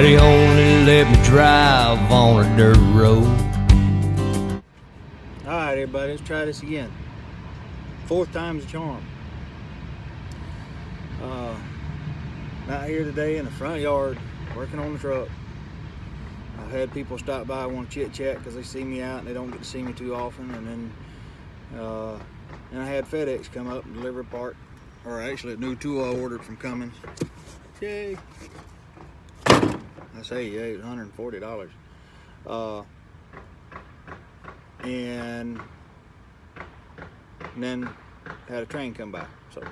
Daddy only let me drive on a dirt road. Alright everybody, let's try this again. Fourth time's a charm. Out here today in the front yard, working on the truck. I've had people stop by and want to chit chat because they see me out and they don't get to see me too often. And then I had FedEx come up and deliver a part, or actually a new tool I ordered from Cummins. Yay! I say yay, it was $140. And then had a train come by. So,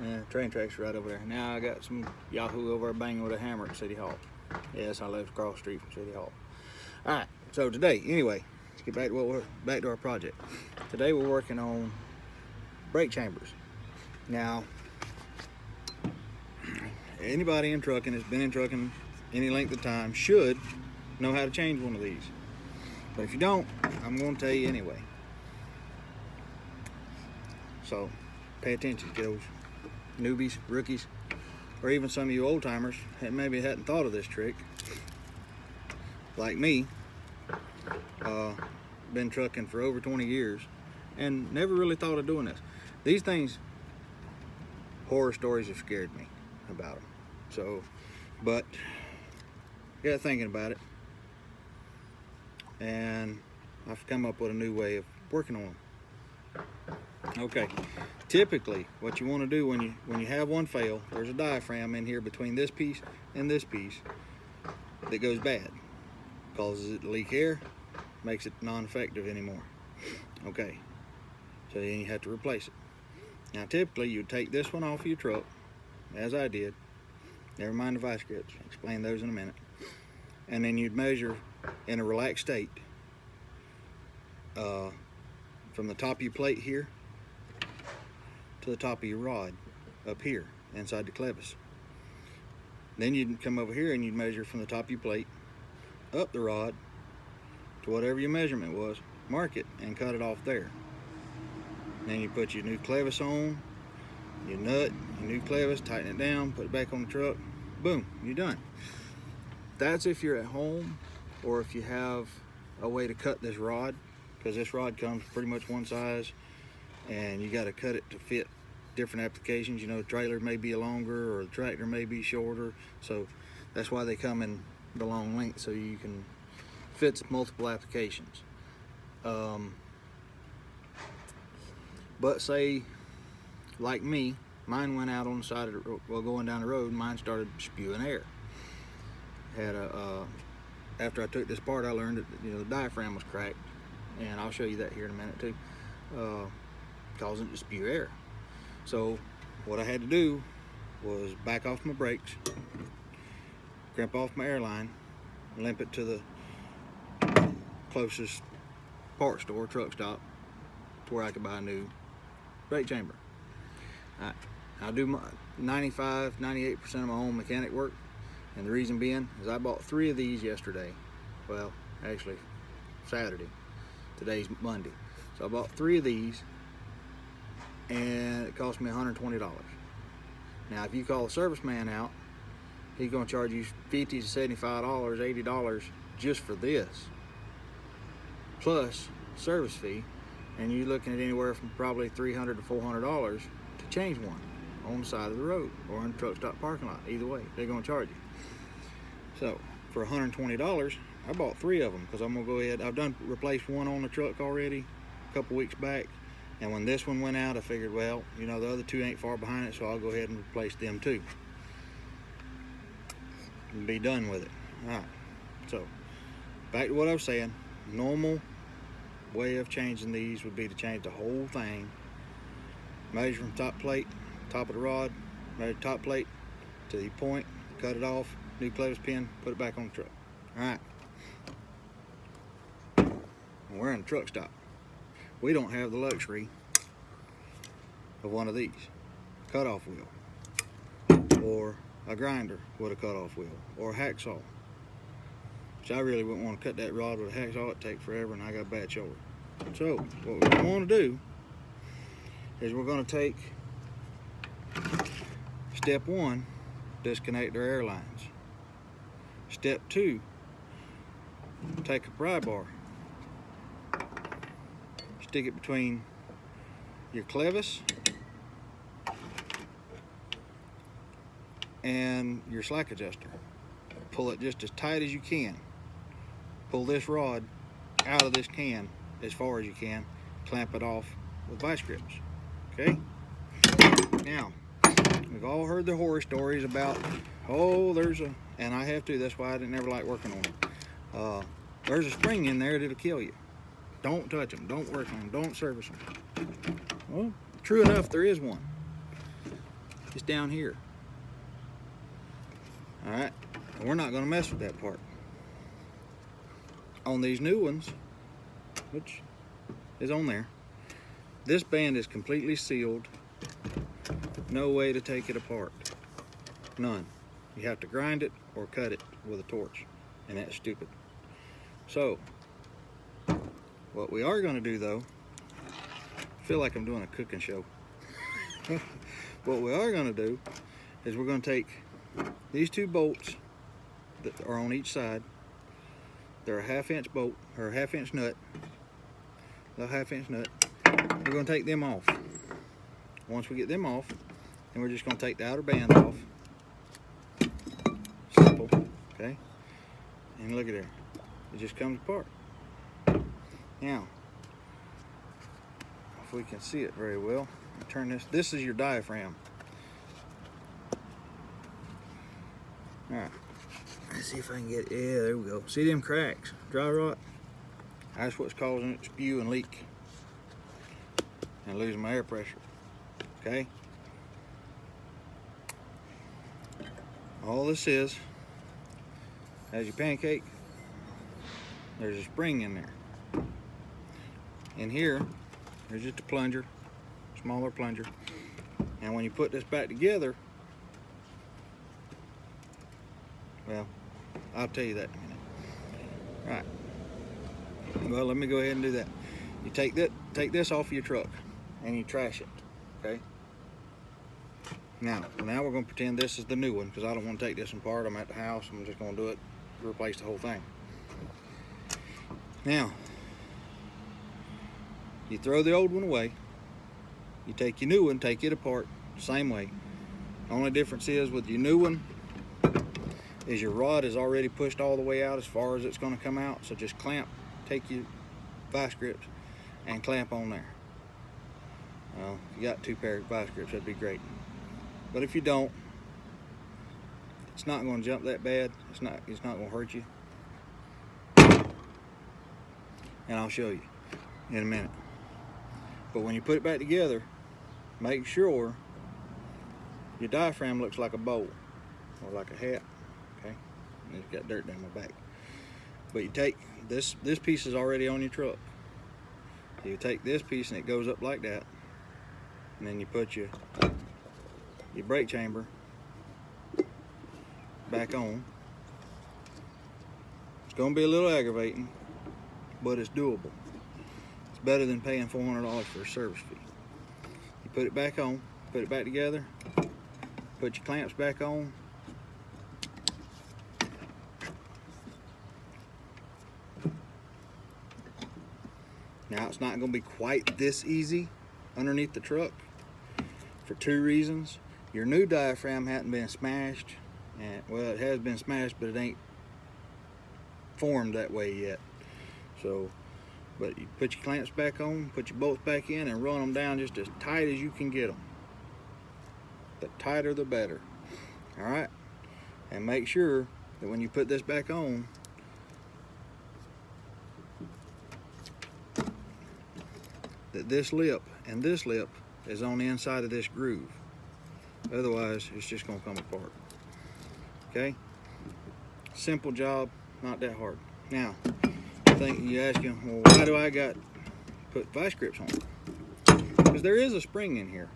yeah, train tracks right over there. Now I got some yahoo over there banging with a hammer at City Hall. Yes, I live across the street from City Hall. All right. So today, anyway, let's get back to back to our project. Today we're working on brake chambers. Now, anybody in trucking that's been in trucking any length of time should know how to change one of these. But if you don't, I'm going to tell you anyway. So, pay attention, kiddos, newbies, rookies, or even some of you old timers that maybe hadn't thought of this trick. Like me, been trucking for over 20 years and never really thought of doing this. These things, horror stories have scared me about them. So, but got thinking about it, and I've come up with a new way of working on them. Okay, typically what you want to do when you have one fail, there's a diaphragm in here between this piece and this piece that goes bad, causes it to leak air, makes it non-effective anymore. Okay, so then you have to replace it. Now typically you'd take this one off of your truck, as I did. Never mind the vice grips, I'll explain those in a minute. And then you'd measure in a relaxed state from the top of your plate here to the top of your rod up here inside the clevis. Then you'd come over here and you'd measure from the top of your plate up the rod to whatever your measurement was, mark it and cut it off there. Then you put your new clevis on, your nut, your new clevis, tighten it down, put it back on the truck, boom, you're done. That's if you're at home or if you have a way to cut this rod, because this rod comes pretty much one size and you got to cut it to fit different applications. You know, the trailer may be longer or the tractor may be shorter, so that's why they come in the long length, so you can fit multiple applications. But say, like me, mine went out on the side of the road, well, going down the road, mine started spewing air. Had after I took this part, I learned that the diaphragm was cracked, and I'll show you that here in a minute too, causing it to spew air. So what I had to do was back off my brakes, crimp off my air line, limp it to the closest part store, truck stop, to where I could buy a new brake chamber. I do my 95-98% of my own mechanic work, and the reason being is I bought 3 of these yesterday. Well, actually Saturday. Today's Monday. So I bought 3 of these and it cost me $120. Now if you call a service man out, he's going to charge you $50 to $75, $80 just for this, plus service fee, and you're looking at anywhere from probably $300 to $400 to change one on the side of the road or in the truck stop parking lot. Either way, they're going to charge you. So for $120, I bought 3 of them because I'm going to go ahead. I've replaced one on the truck already a couple weeks back, and when this one went out, I figured, well, the other 2 ain't far behind it, so I'll go ahead and replace them too and be done with it. All right, so back to what I was saying. Normal way of changing these would be to change the whole thing, measure from top plate, top of the rod, measure top plate to the point, cut it off, new clevis pin, put it back on the truck. All right, we're in a truck stop. We don't have the luxury of one of these, cutoff wheel, or a grinder with a cutoff wheel, or a hacksaw. Which I really wouldn't want to cut that rod with a hacksaw. It'd take forever, and I got a bad shoulder. So what we want to do is we're going to take step 1, disconnect our air lines. Step 2, take a pry bar, stick it between your clevis and your slack adjuster. Pull it just as tight as you can. Pull this rod out of this can as far as you can. Clamp it off with vice grips. Okay? Now, we've all heard the horror stories about, oh, and I have too, that's why I didn't ever like working on them. There's a spring in there that'll kill you. Don't touch them, don't work on them, don't service them. Well, true enough, there is one. It's down here. All right, and we're not gonna mess with that part. On these new ones, which is on there, this band is completely sealed. No way to take it apart. None. You have to grind it or cut it with a torch, and that's stupid. So, what we are gonna do though, I feel like I'm doing a cooking show. What we are gonna do is we're gonna take these 2 bolts that are on each side. They're a 1/2 inch bolt, or a 1/2 inch nut. The 1/2 inch nut. We're going to take them off. Once we get them off, then we're just going to take the outer band off. Simple, okay? And look at there. It just comes apart. Now, if we can see it very well, turn this. This is your diaphragm. All right. Let's see if I can get, yeah, there we go. See them cracks, dry rot? That's what's causing it to spew and leak and losing my air pressure, okay? All this is, as your pancake, there's a spring in there. In here, there's just a plunger, smaller plunger. And when you put this back together, well, I'll tell you that in a minute. Right. Well, let me go ahead and do that. You take this off of your truck and you trash it, okay? Now we're going to pretend this is the new one because I don't want to take this apart. I'm at the house. I'm just going to do it, replace the whole thing. Now, you throw the old one away. You take your new one, take it apart, same way. The only difference is with your new one is your rod is already pushed all the way out as far as it's going to come out. So just clamp, take your vice grips and clamp on there. Well, if you got 2 pair of vice grips, that'd be great. But if you don't, it's not going to jump that bad. It's not going to hurt you. And I'll show you in a minute. But when you put it back together, make sure your diaphragm looks like a bowl or like a hat. Okay, and it's got dirt down my back. But you take this piece is already on your truck. So you take this piece and it goes up like that, and then you put your brake chamber back on. It's going to be a little aggravating, but it's doable. It's better than paying $400 for a service fee. You put it back on, put it back together, put your clamps back on. Now, it's not going to be quite this easy underneath the truck for 2 reasons. Your new diaphragm hasn't been smashed, and well, it has been smashed, but it ain't formed that way yet. So, but you put your clamps back on, put your bolts back in, and run them down just as tight as you can get them. The tighter, the better. All right, and make sure that when you put this back on, that this lip and this lip is on the inside of this groove. Otherwise, it's just going to come apart. Okay? Simple job, not that hard. Now, you ask him, well, why do I got put vice grips on? Because there is a spring in here.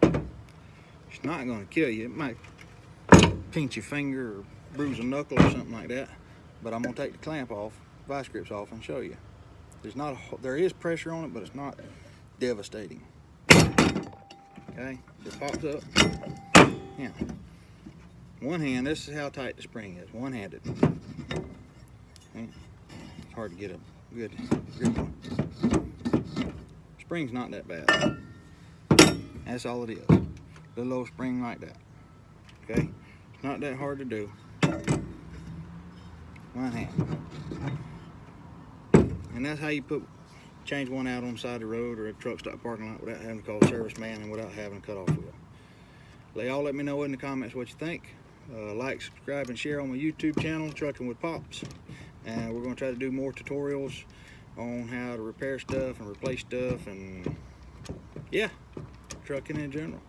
It's not going to kill you. It might pinch your finger or bruise a knuckle or something like that. But I'm going to take the clamp off, vice grips off, and show you. There is pressure on it, but it's not devastating. Okay, so it pops up. Now, one hand, this is how tight the spring is, one-handed. Okay. It's hard to get a good grip on. Spring's not that bad. That's all it is. A little old spring like that. Okay? It's not that hard to do. One hand. And that's how you change one out on the side of the road or a truck stop parking lot without having to call a serviceman and without having a cut-off wheel. Y'all let me know in the comments what you think. Like, subscribe, and share on my YouTube channel, Trucking with Pops. And we're going to try to do more tutorials on how to repair stuff and replace stuff and, yeah, trucking in general.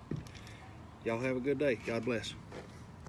Y'all have a good day. God bless.